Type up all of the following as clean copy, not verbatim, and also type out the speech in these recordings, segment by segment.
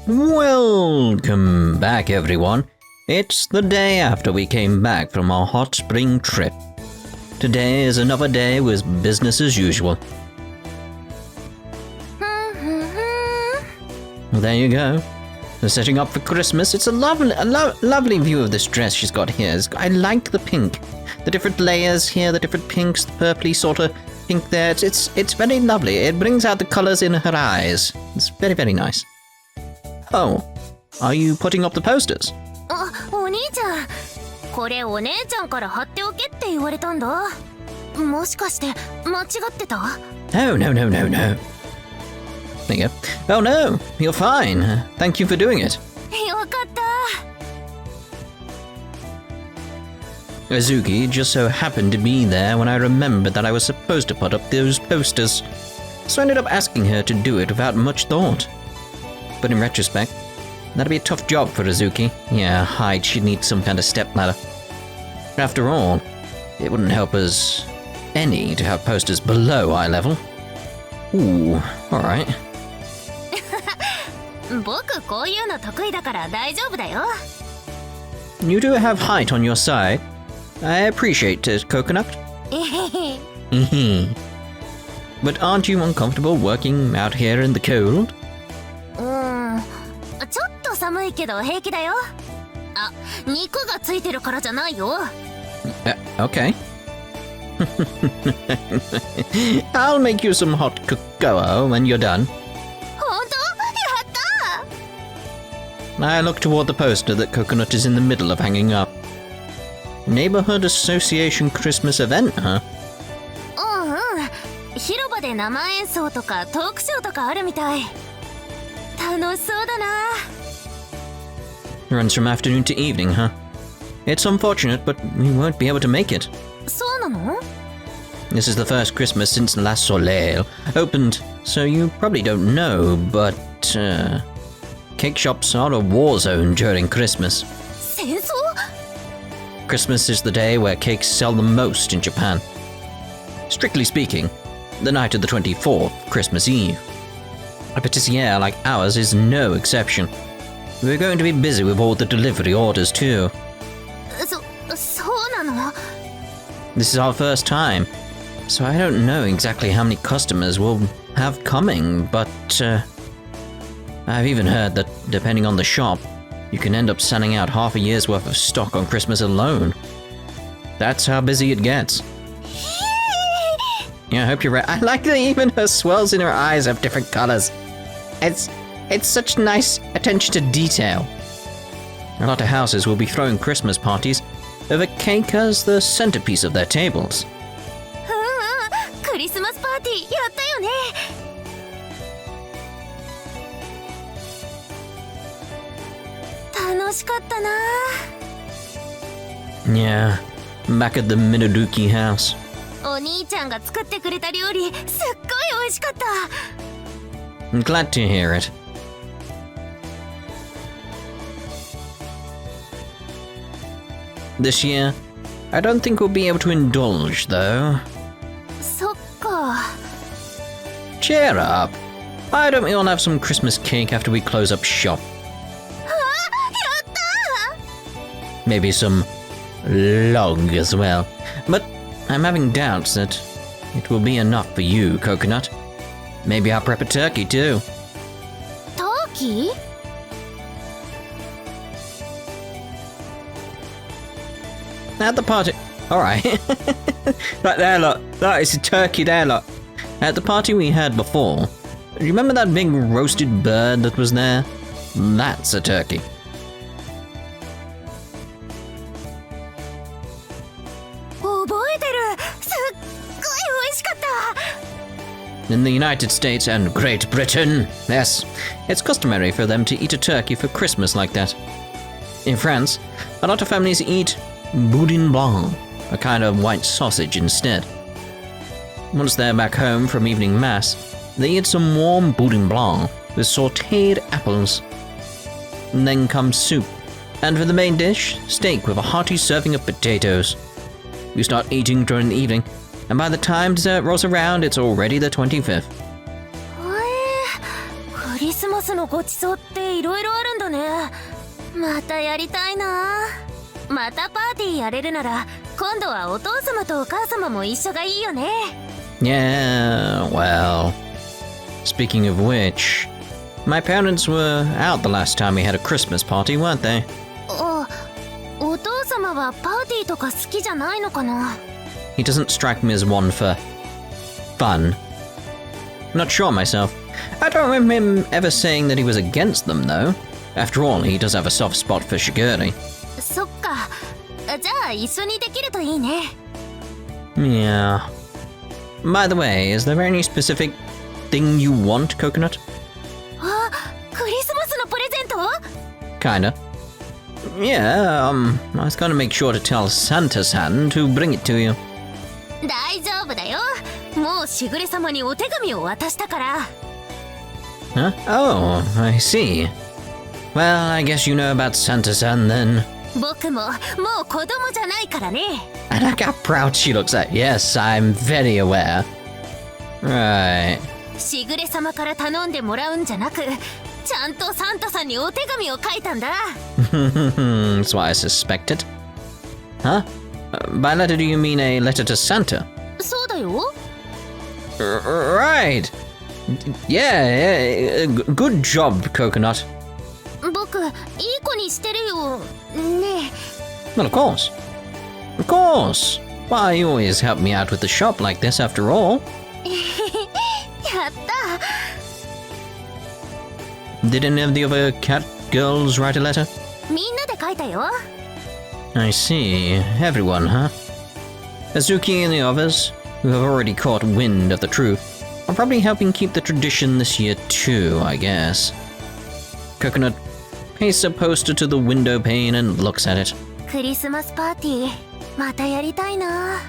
Welcome back, everyone. It's the day after we came back from our hot spring trip. Today is another day with business as usual. There you go. They're setting up for Christmas. It's a lovely view of this dress she's got here. I like the pink. The different layers here, the different pinks, the purpley sort of pink there. It's very lovely. It brings out the colors in her eyes. It's very, very nice. Oh, are you putting up the posters? お兄ちゃん、これお姉ちゃんから貼っておけって言われたんだ。もしかして間違ってた？ Oh, no. There you go. Oh no, you're fine. Thank you for doing it. よかった。Azuki just so happened to be there when I remembered that I was supposed to put up those posters, so I ended up asking her to do it without much thought. But in retrospect, that'd be a tough job for Azuki. Yeah, height, she'd need some kind of stepladder. After all, it wouldn't help us any to have posters below eye level. Ooh, alright. 僕こういうの得意だから大丈夫だよ。 You do have height on your side. I appreciate it, Coconut. But aren't you uncomfortable working out here in the cold? ちょっと寒いけど平気だよ。あ、肉がついてるからじゃないよ。Okay. I'll make you some hot cocoa when you're done. 本当？やった！ I look toward the poster that Coconut is in the middle of hanging up. Neighborhood Association Christmas event, huh? 広場で生演奏とかトークショーとかあるみたい。楽しそうだな。 Runs from afternoon to evening, huh? It's unfortunate, but we won't be able to make it. そうなの？ This is the first Christmas since La Soleil opened, so you probably don't know, but, cake shops are a war zone during Christmas. 戦争？ Christmas is the day where cakes sell the most in Japan. Strictly speaking, the night of the 24th, Christmas Eve. A patisserie like ours is no exception. We're going to be busy with all the delivery orders too. そうなの？ This is our first time, so I don't know exactly how many customers we'll have coming, but I've even heard that depending on the shop, you can end up sending out half a year's worth of stock on Christmas alone. That's how busy it gets. Yeah, I hope you're right. I like that even her swirls in her eyes have different colors. It's such nice attention to detail. A lot of houses will be throwing Christmas parties with cake as the centerpiece of their tables. クリスマスパーティーやったよね。楽しかったな。 Yeah, back at the Minoduki house. お兄ちゃんが作ってくれた料理すっごい美味しかった。 I'm glad to hear it. This year, I don't think we'll be able to indulge, though. そっか。 Cheer up. Why don't we all have some Christmas cake after we close up shop? やった！ Maybe some log as well. But I'm having doubts that it will be enough for you, Coconut. Maybe I'll prep a turkey too. ターキー？ At the party... Alright. Right there, look. That is a turkey there, look. At the party we had before, do you remember that big roasted bird that was there? That's a turkey. 覚えてる。すっごい美味しかった。 In the United States and Great Britain, yes, it's customary for them to eat a turkey for Christmas like that. In France, a lot of families eat boudin blanc, a kind of white sausage instead. Once they're back home from evening mass, they eat some warm boudin blanc with sautéed apples. And then comes soup, and for the main dish, steak with a hearty serving of potatoes. We start eating during the evening, and by the time dessert rolls around, it's already the 25th. クリスマススのごちそうっていろいろあるんだね。またやりたいな。またパーティーやれるなら今度はお父様とお母様も一緒がいいよね。 Yeah, well, speaking of which, my parents were out the last time we had a Christmas party, weren't they? お父様はパーティーとか好きじゃないのかな。 He doesn't strike me as one for fun. Not sure myself. I don't remember him ever saying that he was against them, though. After all, he does have a soft spot for Shigure. そっか。じゃあ一緒にできるといいね。 Yeah. By the way, is there any specific thing you want, Coconut? あ、クリスマスのプレゼント？ Kinda. Yeah, I was gonna make sure to tell Santa-san to bring it to you. 大丈夫だよ。もうしぐれ様にお手紙を渡したから。 Huh? Oh, I see. Well, I guess you know about Santa-san then. 僕ももう子供じゃないからね。 I like how proud she looks at. Yes, I'm very aware. Right. しぐれ様から頼んでもらうんじゃなく、ちゃんとサンタさんにお手紙を書いたんだ。That's what I suspected. Huh? By letter do you mean a letter to Santa? そうだよ。 Right. Yeah, good job, Coconut. 僕、いい子にしてるよ。ね Well, of course. Of course. Why, you always help me out with the shop like this after all. え。やった。 Did any of the other cat girls write a letter? みんなで書いたよ。 I see. Everyone, huh? Azuki and the others, who have already caught wind of the truth, are probably helping keep the tradition this year too, I guess. Coconut pastes a poster to the window pane and looks at it. クリスマスパーティー、またやりたいな。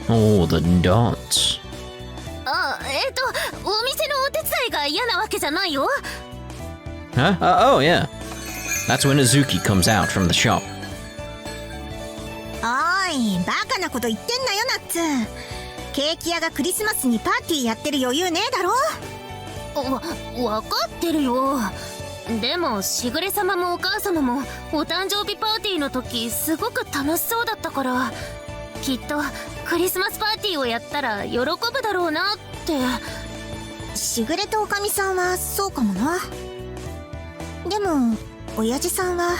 Oh, the dots. あ、お店のお手伝いが嫌なわけじゃないよ。 Huh? Oh, yeah. That's when Azuki comes out from the shop. おーい、バカなこと言ってんなよ、ナッツ。ケーキ屋がクリスマスにパーティーやってる余裕ねえだろ。わかってるよ。でもしぐれ様もお母様もお誕生日パーティーの時すごく楽しそうだったから、きっとクリスマスパーティーをやったら喜ぶだろうなって。しぐれとおかみさんはそうかもな。でも親父さんは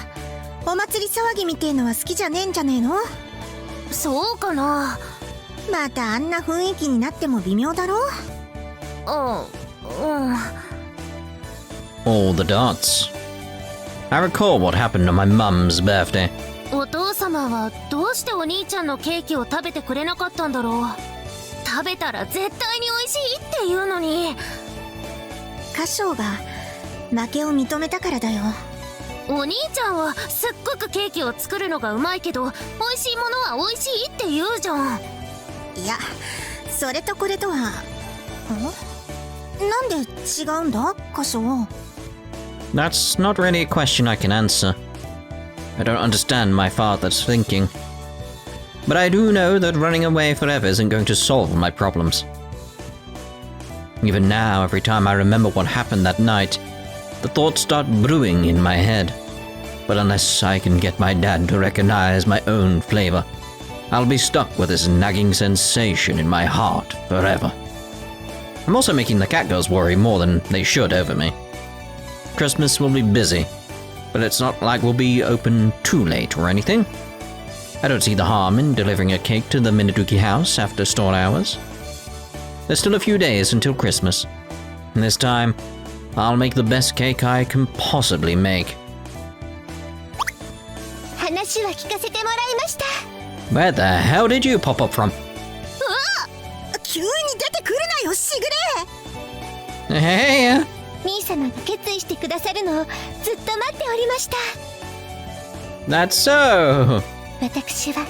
お祭り騒ぎみてえのは好きじゃねえんじゃねえの。そうかな。またあんな雰囲気になっても微妙だろ。All the dots. I recall what happened on my mum's birthday. お父様はどうしてお兄ちゃんのケーキを食べてくれなかったんだろう。食べたら絶対に美味しいって言うのに。カショウが負けを認めたからだよ。お兄ちゃんはすっごくケーキを作るのがうまいけど、美味しいものは美味しいって言うじゃん。いや、それとこれとは。なんで違うんだ、カショウ。That's not really a question I can answer. I don't understand my father's thinking. But I do know that running away forever isn't going to solve my problems. Even now, every time I remember what happened that night, the thoughts start brewing in my head. But unless I can get my dad to recognize my own flavor, I'll be stuck with this nagging sensation in my heart forever. I'm also making the cat girls worry more than they should over me. Christmas will be busy, but it's not like we'll be open too late or anything. I don't see the harm in delivering a cake to the Minaduki house after store hours. There's still a few days until Christmas, and this time, I'll make the best cake I can possibly make. 話は聞かせてもらいました。 Where the hell did you pop up from? 急に出てくるなよ、しぐれ。 Hey! 兄様が決意してくださるのをずっと待っておりました。 That's so! 私は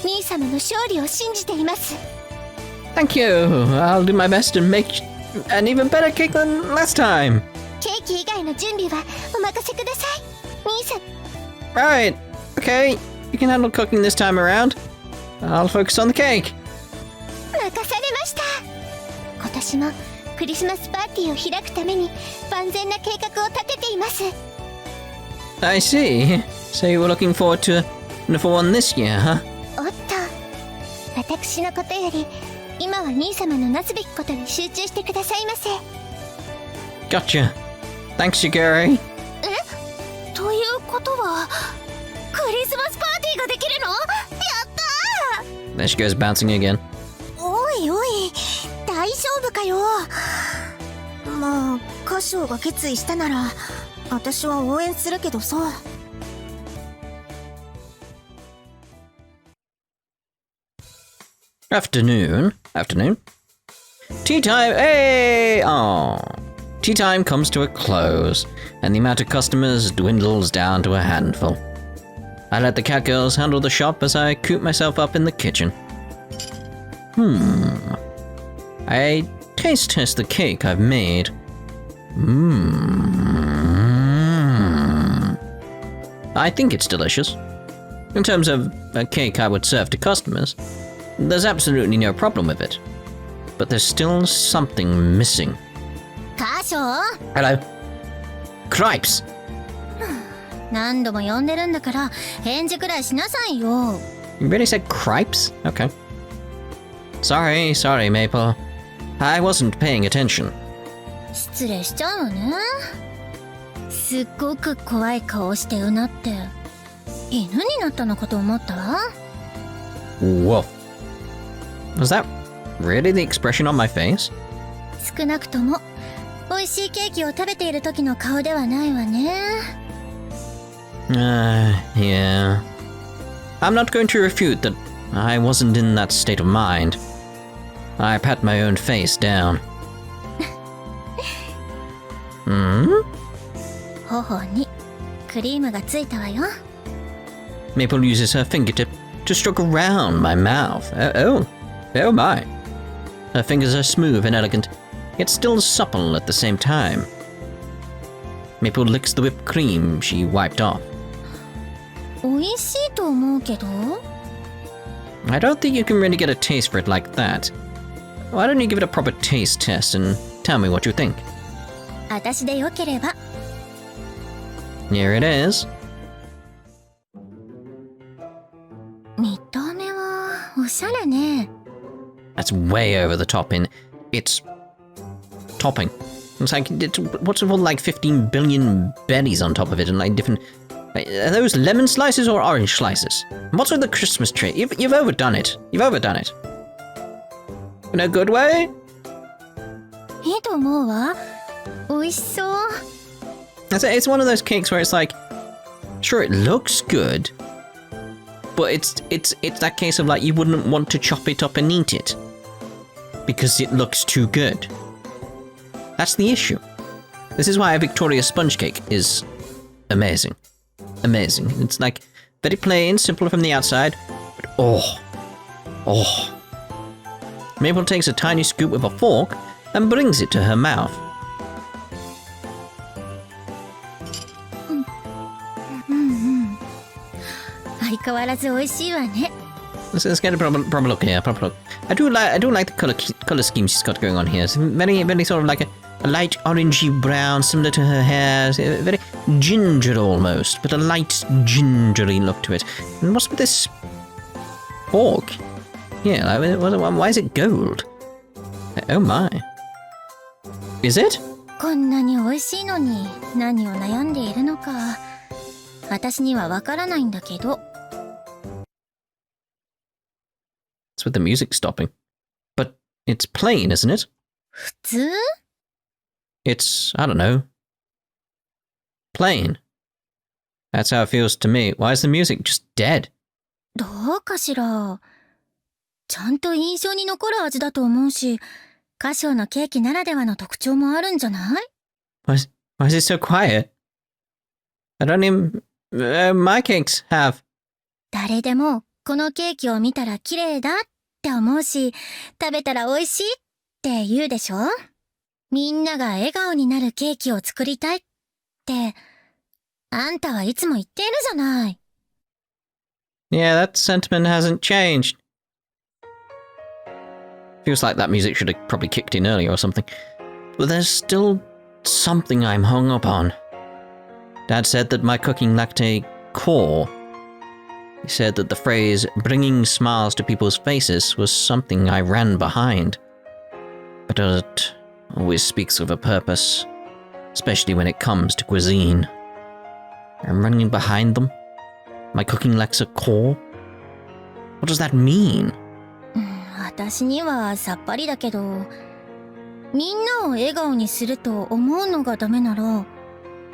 兄様の勝利を信じています。 Thank you! I'll do my best to make an even better cake than last time! ケーキ以外の準備はお任せください、兄さん。 Right, okay, you can handle cooking this time around. I'll focus on the cake. 任されました。今年もクリスマスパーティーを開くために万全な計画を立てています。 I see. So you were looking forward to for one this year, huh? おっと、私のことより今は兄様のなすべきことに集中してくださいませ。 Gotcha. Thanks, Shigure. ということはクリスマスパーティーができるの？やったー！ There she goes bouncing again. おいおい、大丈夫かよ。まあカショウが決意したなら私は応援するけどさ。Afternoon. Tea time. Hey! Oh. Tea time comes to a close, and the amount of customers dwindles down to a handful. I let the Catgirls handle the shop as I coop myself up in the kitchen. I taste test the cake I've made. I think it's delicious. In terms of a cake I would serve to customers, there's absolutely no problem with it. But there's still something missing. カショウ、 Hello. Cripes! 何度も呼んでるんだから返事くらいしなさいよ。 You really said cripes? Okay. Sorry, Maple. I wasn't paying attention. 失礼しちゃうわね。すっごく怖い顔してうなって犬になったのかと思ったわ。 Woof. Was that really the expression on my face? 少なくとも美味しいケーキを食べている時の顔ではないわね。 Yeah. I'm not going to refute that I wasn't in that state of mind. I pat my own face down. 頬にクリームがついたわよ。 Maple uses her fingertip to stroke around my mouth. Oh my. Her fingers are smooth and elegant, yet still supple at the same time. Maple licks the whipped cream she wiped off. 美味しいと思うけど。 I don't think you can really get a taste for it like that. Why don't you give it a proper taste test and tell me what you think? 私でよければ。 Here it is. 見た目はおしゃれね。 That's way over the top in its topping. It's like, what's it all like 15 billion berries on top of it and like different... Are those lemon slices or orange slices? What's with the Christmas tree? You've overdone it. You've overdone it. In a good way? いいと思うわ。美味しそう。 It's one of those cakes where it's like, sure, it looks good, but it's that case of like you wouldn't want to chop it up and eat it because it looks too good. That's the issue. This is why a Victoria sponge cake is amazing. Amazing. It's like very plain, simple from the outside, but oh. Maple takes a tiny scoop with a fork and brings it to her mouth. 相変わらず美味しいわね。 Let's get a proper look here. Proper look. I do like the color scheme she's got going on here. It's very sort of like a light orangey brown, similar to her hair. Very ginger almost, but a light gingery look to it. And what's with this fork? Yeah, why is it gold? Oh my. Is it? こんなに美味しいのに何を悩んでいるのか私にはわからないんだけど。 It's with the music stopping. But it's plain, isn't it? 普通？ It's, I don't know, plain. That's how it feels to me. Why is the music just dead? どうかしら。ちゃんと印象に残る味だと思うし、カショウのケーキならではの特徴もあるんじゃない？ Why is it so quiet? I don't even... my cakes have... 誰でもこのケーキを見たら綺麗だって思うし、食べたら美味しいって言うでしょ？みんなが笑顔になるケーキを作りたいって、あんたはいつも言っているじゃない。 Yeah, that sentiment hasn't changed. Feels like that music should have probably kicked in earlier or something. but there's still something I'm hung up on. Dad said that my cooking lacked a core. He said that the phrase, bringing smiles to people's faces, was something I ran behind. But it always speaks of a purpose, especially when it comes to cuisine. I'm running behind them? My cooking lacks a core? What does that mean? 私にはさっぱりだけど、みんなを笑顔にすると思うのがダメなら、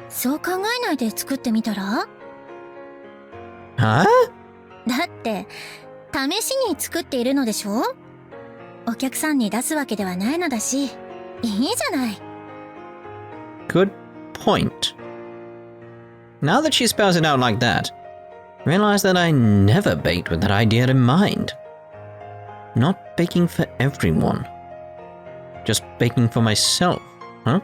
そう考えないで作ってみたら？ Huh? だって、試しに作っているのでしょ？お客さんに出すわけではないのだし、いいじゃない。Good point. Now that she spells it out like that, I realize that I never baked with that idea in mind. Not baking for everyone. Just baking for myself, huh?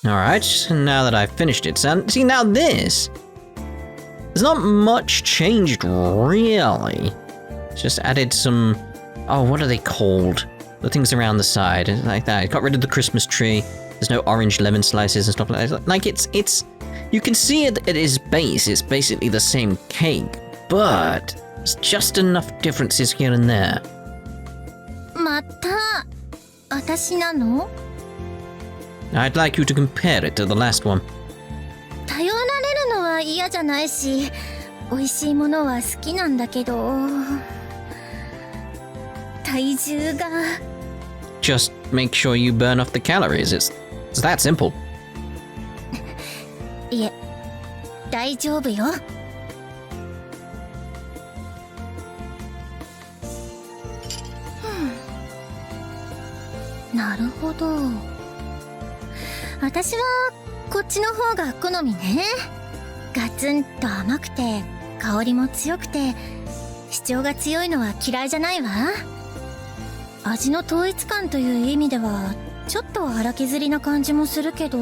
Alright, now that I've finished it, son. See, now this! There's not much changed, really. Just added some... Oh, what are they called? The things around the side, like that. I got rid of the Christmas tree. There's no orange lemon slices and stuff like that. Like, it's... You can see it at its base, it's basically the same cake. But there's just enough differences here and there. また、私なの？ I'd like you to compare it to the last one. 頼られるのは嫌じゃないし、美味しいものは好きなんだけど、体重が。Just make sure you burn off the calories. It's that simple. いえ、大丈夫よ。なるほど。私はこっちの方が好みね。ガツンと甘くて香りも強くて主張が強いのは嫌いじゃないわ。味の統一感という意味ではちょっと荒削りな感じもするけど。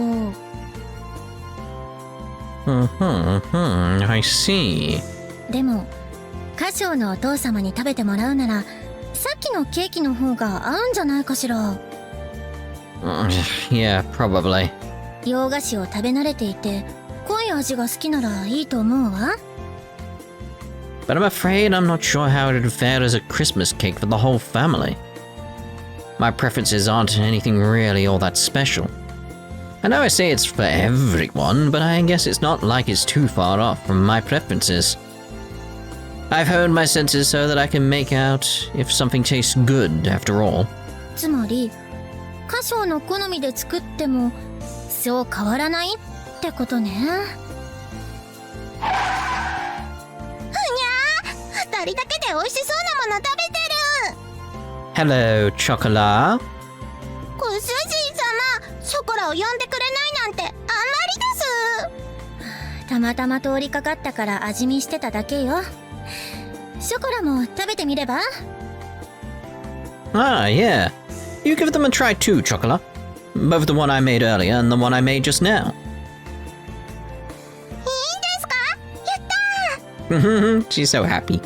I see. でもカショウのお父様に食べてもらうならさっきのケーキの方が合うんじゃないかしら。Yeah, probably. 洋菓子を食べ慣れていて濃い味が好きならいいと思うわ。 But I'm afraid I'm not sure how it would fare as a Christmas cake for the whole family. My preferences aren't anything really all that special. I know I say it's for everyone, but I guess it's not like it's too far off from my preferences. I've honed my senses so that I can make out if something tastes good after all. つまりカショウの好みで作ってもそう変わらないってことね。ふにゃー、2人だけで美味しそうなもの食べてる。 Hello, Chocola. ご主人様、ショコラを呼んでくれないなんてあんまりです。たまたま通りかかったから味見してただけよ。ショコラも食べてみれば？ Ah, yeah. You give them a try too, Chocola. Both the one I made earlier and the one I made just now. いいんですか？やったー。She's so happy.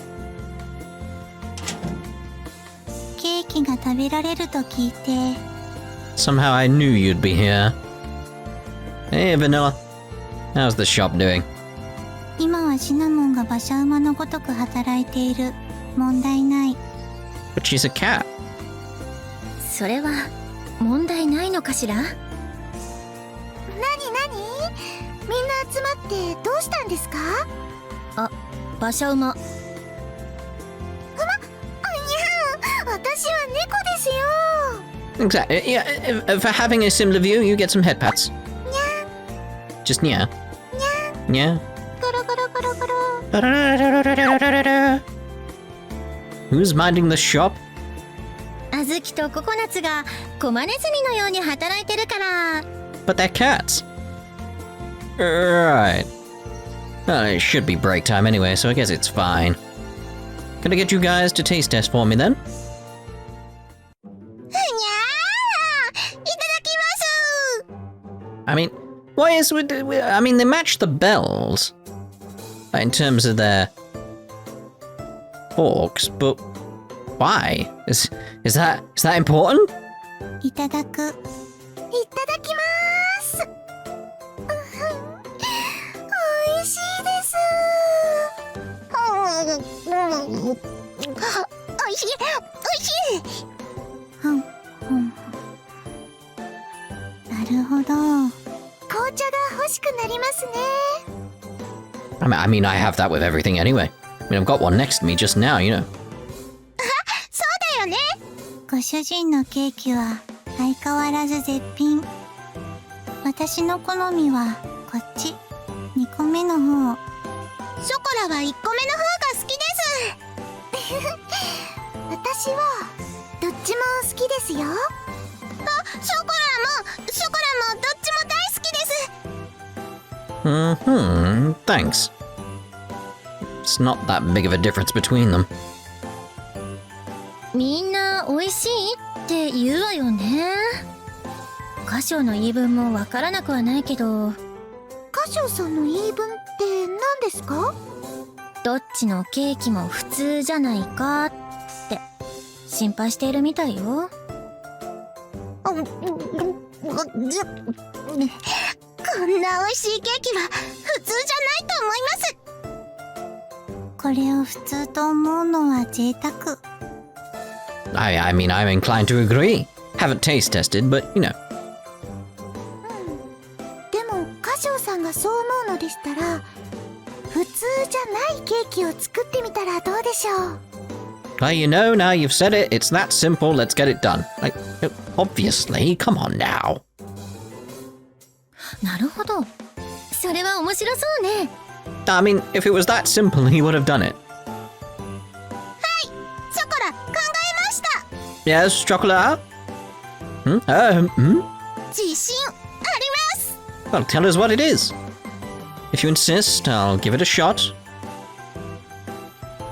ケーキが食べられると聞いて。Somehow I knew you'd be here. Hey, Vanilla. How's the shop doing? 今はシナモンが馬車馬のごとく働いている。問題ない。But she's a cat. それは問題ないのかしら？なになに？みんな集まってどうしたんですか？あ、馬車馬。あにゃん、私は猫ですよ。Exactly. Yeah, for having a similar view, you get some head pats. Just yeah. Yeah. Who's minding the shop? あずきとココナツがコマネズミのように働いてるから。But they're cats. Right. Well, it should be break time anyway, so I guess it's fine. Can I get you guys to taste test for me then? ふにゃー、いただきます。 I mean, why is I mean, they match the bells in terms of their forks, but why? Is that important? いただく。いただきまーす。おいしいです。おいしい、おいしい。なるほど。紅茶が欲しくなりますね。I mean, I have that with everything anyway. I mean, I've got one next to me just now, you know. そうだよね。ご主人のケーキは相変わらず絶品。私の好みはこっち、2個目の方。ショコラは1個目の方が好きです。私はどっちも好きですよ。ショコラもどっちも大好きです。Thanks. It's not that big of a difference between them. みんな美味しいって言うわよね。カショウの言い分もわからなくはないけど。カショウさんの言い分って何ですか？どっちのケーキも普通じゃないかって心配しているみたいよ。こんな美味しいケーキは普通じゃないと思います。これを普通と思うのは贅沢。I mean, I'm inclined to agree. Haven't taste tested, but you know. でもカショウさんがそう思うのでしたら、普通じゃないケーキを作ってみたらどうでしょう。Well, you know, now you've said it, it's that simple, let's get it done. Like, obviously, come on now. なるほど。それは面白そうね。I mean, if it was that simple, he would have done it. ショコラ、考えました。 Yes, Chocola? 自信あります。 Well, tell us what it is. If you insist, I'll give it a shot.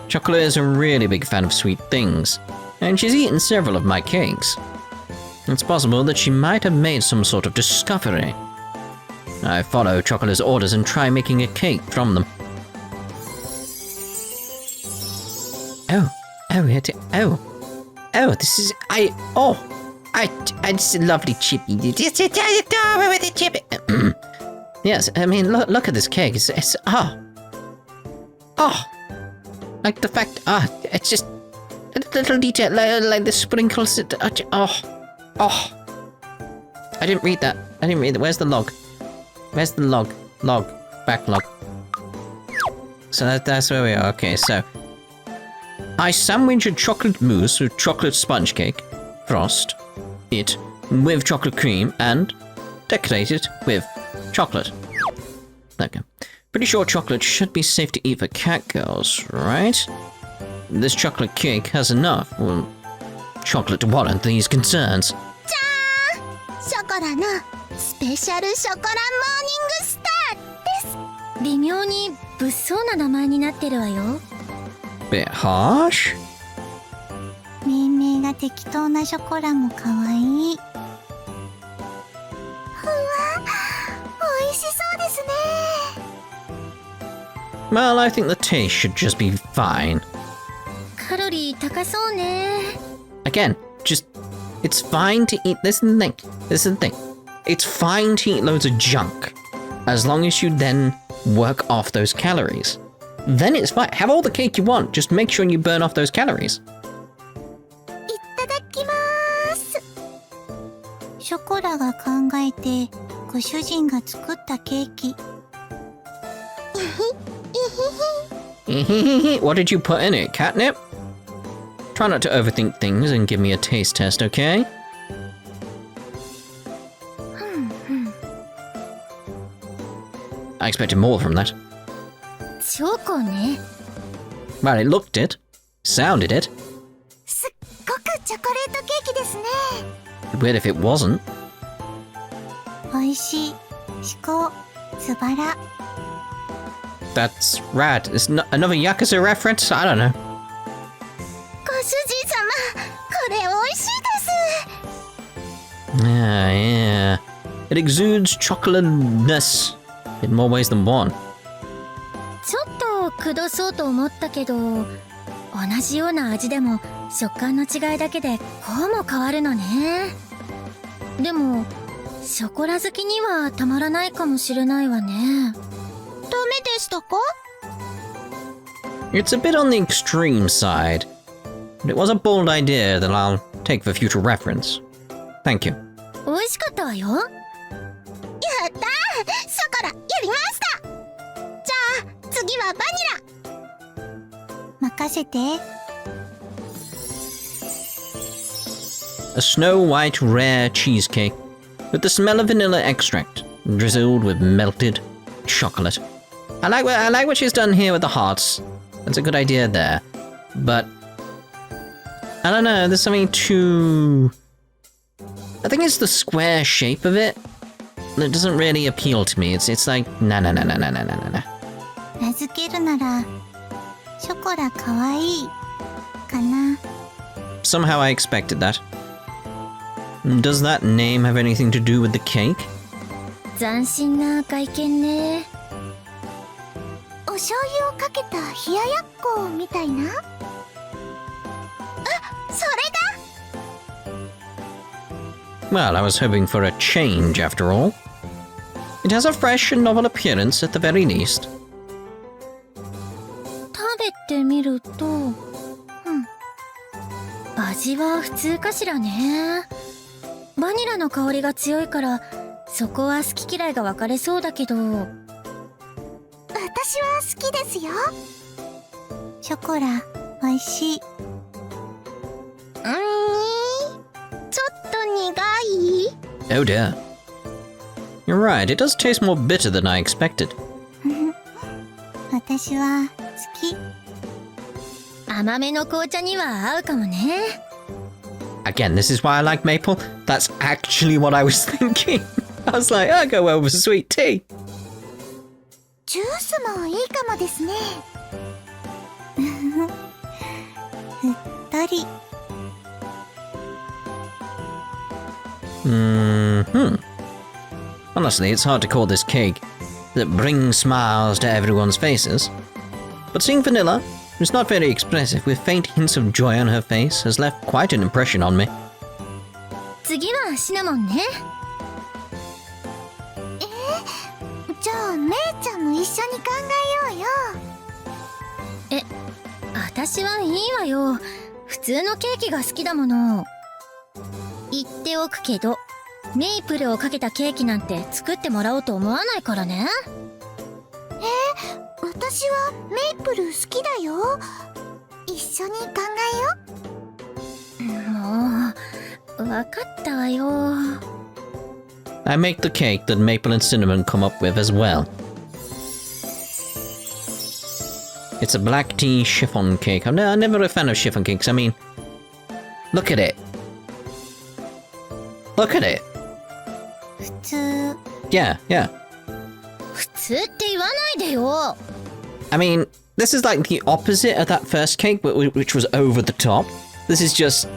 Chocola is a really big fan of sweet things, and she's eaten several of my cakes. It's possible that she might have made some sort of discovery. I follow Chocola's orders and try making a cake from them. This is, it's a lovely chippy. With a chippy. Yes, I mean, look at this cake. It's like the fact, it's just a little detail, like the sprinkles. I didn't read that. Where's the log? Where's the log? Backlog. So that's where we are. Okay, so I sandwich a chocolate mousse with chocolate sponge cake, frost it with chocolate cream, and decorate it with chocolate. Okay. Pretty sure chocolate should be safe to eat for catgirls, right? This chocolate cake has enough chocolate to warrant these concerns. じゃーん、ショコラのスペシャルショコラモーニングスターです。微妙に物騒な名前になってるわよ。Bit harsh? 命名が適当なショコラも可愛い。美味しそうですね。Well, I think the taste should just be fine. カロリー高そうね。Again, it's fine to eat. This is the thing. It's fine to eat loads of junk, as long as you then work off those calories. Then it's fine. Have all the cake you want. Just make sure you burn off those calories. いただきまーす。ショコラが考えて、ご主人が作ったケーキ。What did you put in it? Catnip? Try not to overthink things and give me a taste test, okay? I expected more from that. チョコね。 Well, it looked it. Sounded it. すっごくチョコレートケーキですね。Weird if it wasn't. 美味しい。至高。つばら。That's rad. It's another Yakuza reference? I don't know. ご主人様、これ美味しいです。Yeah. It exudes chocolateness in more ways than one. ちょっとくどそうと思ったけど、同じような味でも食感の違いだけでこうも変わるのね。でもショコラ好きにはたまらないかもしれないわね。ダメでしたか？ It's a bit on the extreme side, but it was a bold idea that I'll take for future reference. Thank you. 美味しかったわよ。やったー、ショコラやりました。じゃあ次はバニラ。任せて。A snow white rare cheesecake with the smell of vanilla extract drizzled with melted chocolate. I like what she's done here with the hearts. That's a good idea there. But I don't know, there's something too... I think it's the square shape of it that doesn't really appeal to me. It's like nah. 名付けるならショコラかわいいかな。 Somehow I expected that. Does that name have anything to do with the cake? 斬新な外見ね。お醤油をかけた冷ややっこみたいな。あ、それだ。 Well, I was hoping for a change after all. It has a fresh and novel appearance at the very least. 食べてみると、味は普通かしらね。バニラの香りが強いからそこは好き嫌いが分かれそうだけど、私は好きですよ。ショコラ美味しい。ちょっと苦い。 Oh dear. You're right, it does taste more bitter than I expected. 私は好き。甘めの紅茶には合うかもね。 Again, this is why I like maple. That's actually what I was thinking. I was like, I'll go well with sweet tea. ジュースもいいかもですね。ふったり。Honestly, it's hard to call this cake that brings smiles to everyone's faces. But seeing Vanilla, who's not very expressive, with faint hints of joy on her face, has left quite an impression on me. 次はシナモンね。じゃあメイちゃんも一緒に考えようよ。私はいいわよ。普通のケーキが好きだもの。言っておくけど、メイプルをかけたケーキなんて作ってもらおうと思わないからね。私はメイプル好きだよ。一緒に考えよう。もう分かったわよ。I make the cake that Maple and Cinnamon come up with as well. It's a black tea chiffon cake. I'm never a fan of chiffon cakes. I mean, look at it. Look at it. 普通。Yeah. 普通って言わないでよ。I mean, this is like the opposite of that first cake, which was over the top. This is just,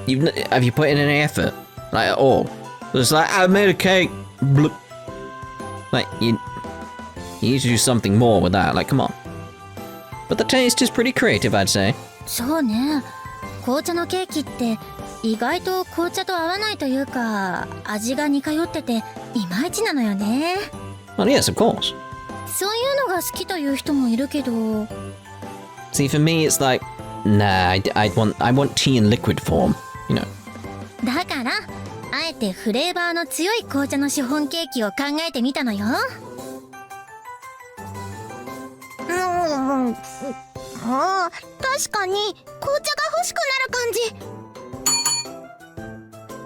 have you put in any effort? Like, at all? It's like, I made a cake. Bloop. Like, you need to do something more with that. Like, come on. But the taste is pretty creative, I'd say. そうね。紅茶のケーキって意外と紅茶と合わないというか、味が似通ってていまいちなのよね。Well, yes, of course. そういうのが好きという人もいるけど。See, for me, it's like, nah, I want tea in liquid form, you know. だから、あえてフレーバーの強い紅茶のシフォンケーキを考えてみたのよ。確かに紅茶が欲しくなる感じ。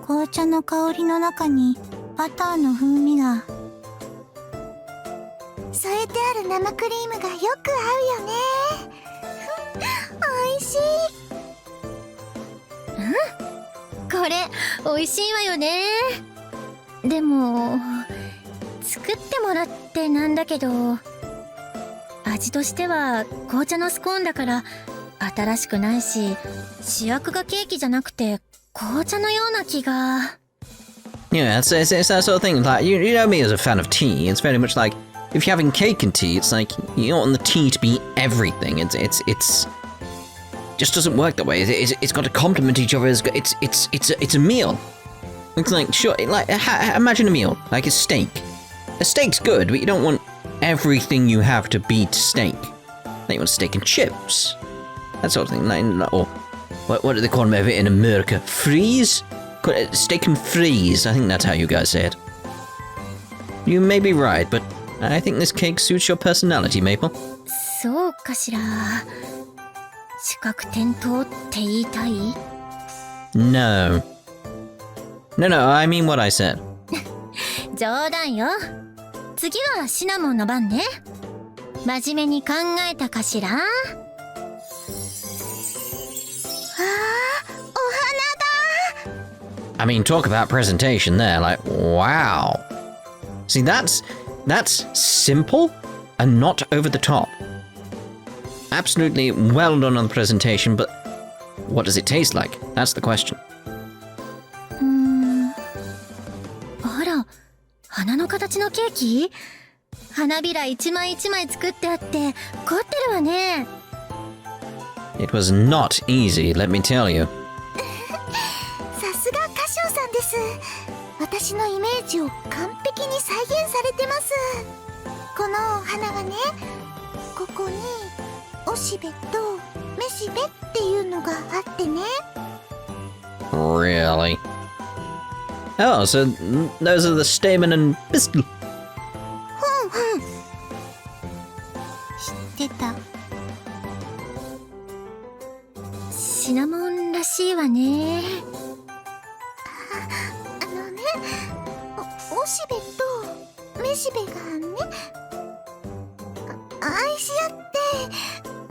紅茶の香りの中にバターの風味が。添えてある生クリームがよく合うよね。おいしい。これおいしいわよね。でも作ってもらってなんだけど、味としては紅茶のスコーンだから新しくないし、主役がケーキじゃなくて紅茶のような気が。Yeah, it's that sort of thing. Like, you know me as a fan of tea. It's very much like, if you're having cake and tea, it's like, you don't want the tea to be everything. It's just doesn't work that way. It's got to complement each other. It's a meal. It's like, sure, like, imagine a meal, like a steak. A steak's good, but you don't want everything you have to beat steak. Like, you want steak and chips. That sort of thing. Like, or, what do they call them over in America? Freeze? Steak and freeze. I think that's how you guys say it. You may be right, but I think this cake suits your personality, Maple. そうかしら。四角点灯って言いたい？ No. No, I mean what I said. 冗談よ。次はシナモンの番ね。真面目に考えたかしら？ I mean, talk about presentation there, like, wow. See, that's simple and not over the top. Absolutely well done on the presentation, but what does it taste like? That's the question. あら、花の形のケーキ？花びら一枚一枚作ってあって凝ってるわね。 It was not easy, let me tell you. さすがカショウさんです。私のイメージを完璧に再現されてます。このお花がね、ここにおしべとめしべっていうのがあってね。 Really? Oh, so those are the stamen and pistil. 知ってた。シナモンらしいわね。おしべとめしべがね、愛し合って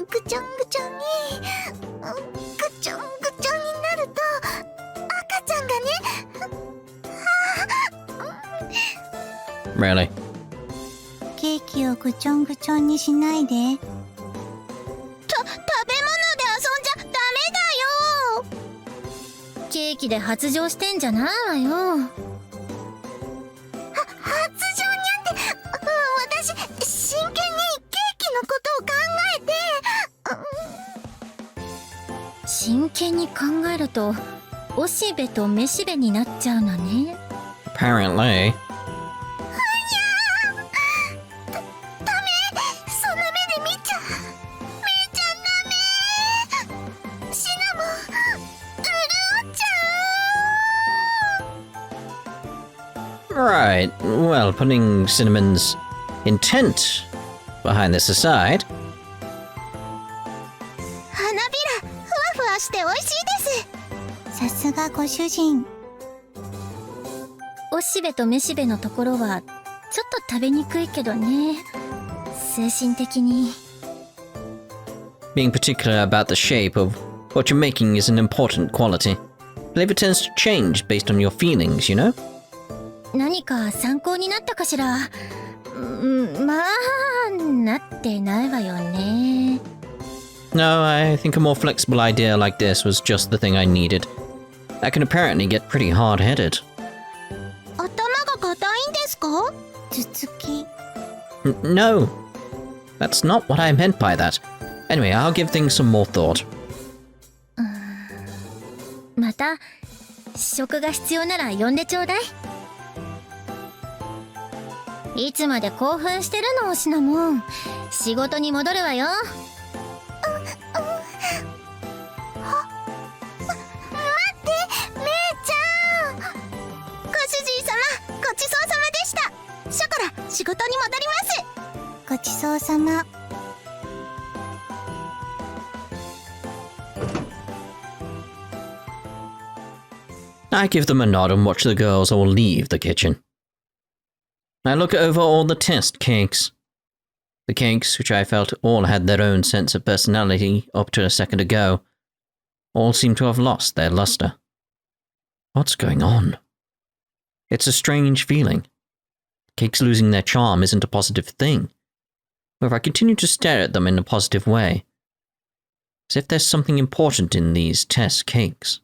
ぐちょんぐちょんにぐちょんぐちょんになると赤ちゃんがね。Really? ケーキをぐちょんぐちょんにしないで。食べ物で遊んじゃダメだよ。ケーキで発情してんじゃないわよ。発情にゃんって、私真剣にケーキのことを考えて。真剣に考えるとおしべとめしべになっちゃうのね。 Apparently. その目で見ちゃダメ。シナモン潤っちゃう。 Right, well, putting Cinnamon's intent behind this aside. 花びらふわふわして美味しいです。さすがご主人。おしべとめしべのところはちょっと食べにくいけどね。精神的に。 Being particular about the shape of what you're making is an important quality. Flavor tends to change based on your feelings, you know? 何か参考になったかしら？まあ、なってないわよね。 No, I think a more flexible idea like this was just the thing I needed. I can apparently get pretty hard-headed. 頭が硬いんですか？頭突き。No, that's not what I meant by that. Anyway, I'll give things some more thought. また試食が必要なら呼んでちょうだい。いつまで興奮してるのシナモン。仕事に戻るわよ。待って、めいちゃん。ご主人様、ごちそうさまでした。ショコラ、仕事に戻ります。ごちそうさま。 I give them a nod and watch the girls all leave the kitchen. I look over all the test cakes. The cakes, which I felt all had their own sense of personality up to a second ago, all seem to have lost their luster. What's going on? It's a strange feeling. Cakes losing their charm isn't a positive thing. However, I continue to stare at them in a positive way, as if there's something important in these test cakes.